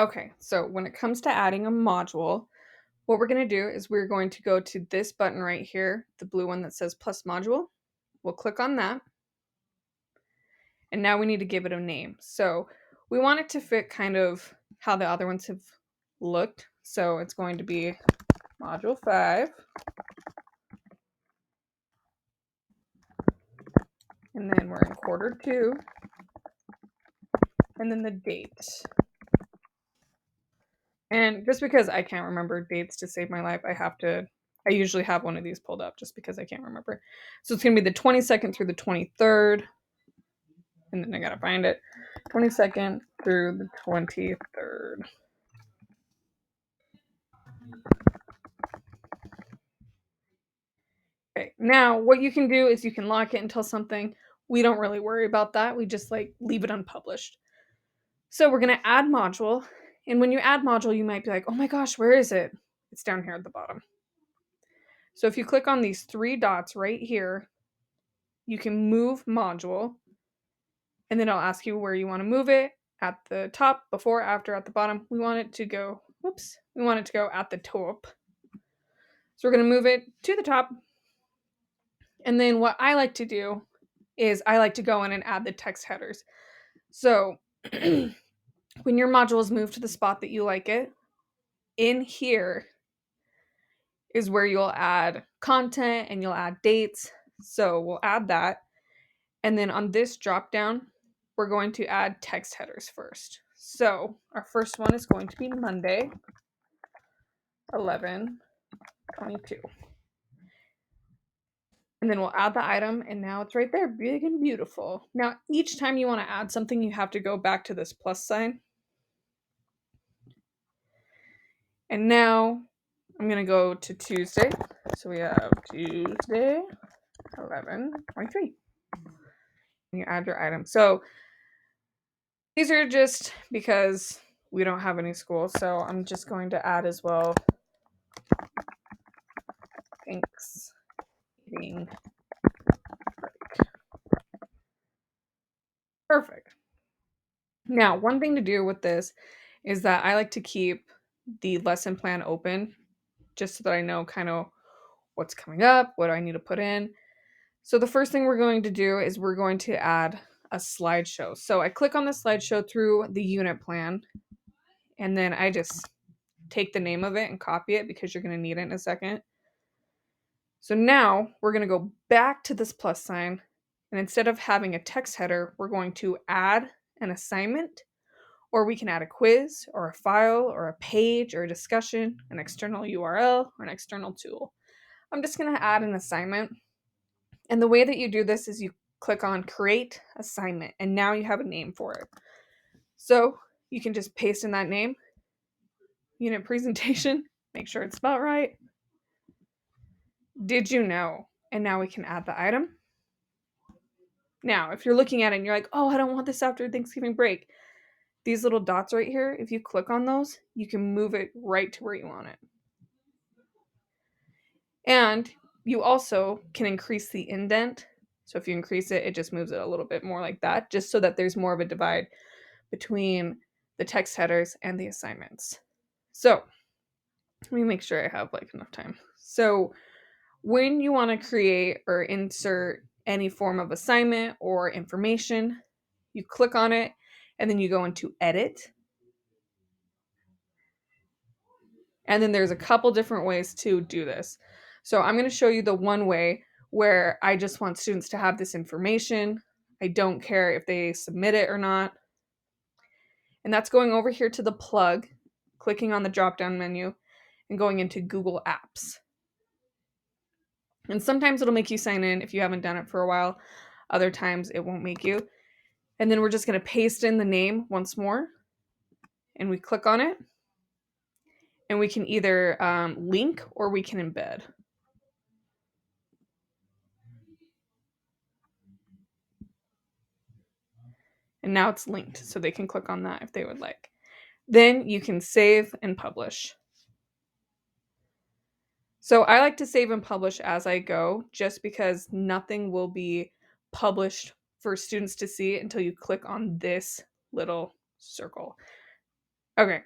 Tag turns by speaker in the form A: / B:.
A: Okay, so when it comes to adding a module, what we're going to do is we're going to go to this button right here, the blue one that says plus module. We'll click on that. And now we need to give it a name. So we want it to fit kind of how the other ones have looked. So it's going to be module 5. And then we're in quarter 2. And then the date. And just because I can't remember dates to save my life, I usually have one of these pulled up just because I can't remember. So it's going to be the 22nd through the 23rd. And then I got to find it. 22nd through the 23rd. Okay, now what you can do is you can lock it until something. We don't really worry about that. We just like leave it unpublished. So we're going to add module. And when you add module, you might be like, oh my gosh, where is it? It's down here at the bottom. So if you click on these 3 dots right here, you can move module. And then I'll ask you where you want to move it. At the top, before, after, at the bottom. We want it to go at the top. So we're going to move it to the top. And then what I like to do is I like to go in and add the text headers. So when your module is moved to the spot that you like it, in here is where you'll add content and you'll add dates. So we'll add that. And then on this drop down, we're going to add text headers first. So our first one is going to be Monday, 11/22. And then we'll add the item, and now it's right there, big and beautiful. Now, each time you want to add something, you have to go back to this plus sign. And now I'm going to go to Tuesday. So we have Tuesday, 11/23. And you add your item. So these are just because we don't have any school. So I'm just going to add as well. Thanksgiving break. Perfect. Now, one thing to do with this is that I like to keep the lesson plan open just so that I know kind of what's coming up, what do I need to put in. So the first thing we're going to do is we're going to add a slideshow. So I click on the slideshow through the unit plan, and then I just take the name of it and copy it because you're going to need it in a second. So now we're going to go back to this plus sign, and instead of having a text header, we're going to add an assignment, or we can add a quiz or a file or a page or a discussion, an external URL or an external tool. I'm just going to add an assignment. And the way that you do this is you click on create assignment, and now you have a name for it. So you can just paste in that name, unit presentation, make sure it's spelled right. Did you know? And now we can add the item. Now, if you're looking at it and you're like, oh, I don't want this after Thanksgiving break, these little dots right here, if you click on those, you can move it right to where you want it. And you also can increase the indent. So if you increase it, it just moves it a little bit more like that, just so that there's more of a divide between the text headers and the assignments. So let me make sure I have like enough time. So when you want to create or insert any form of assignment or information, you click on it and then you go into edit. And then there's a couple different ways to do this. So I'm going to show you the one way where I just want students to have this information. I don't care if they submit it or not. And that's going over here to the plug, clicking on the drop-down menu, and going into Google Apps. And sometimes it'll make you sign in if you haven't done it for a while. Other times it won't make you. And then we're just going to paste in the name once more. And we click on it. And we can either link or we can embed. And now it's linked, so they can click on that if they would like. Then you can save and publish. So I like to save and publish as I go, just because nothing will be published for students to see until you click on this little circle. Okay,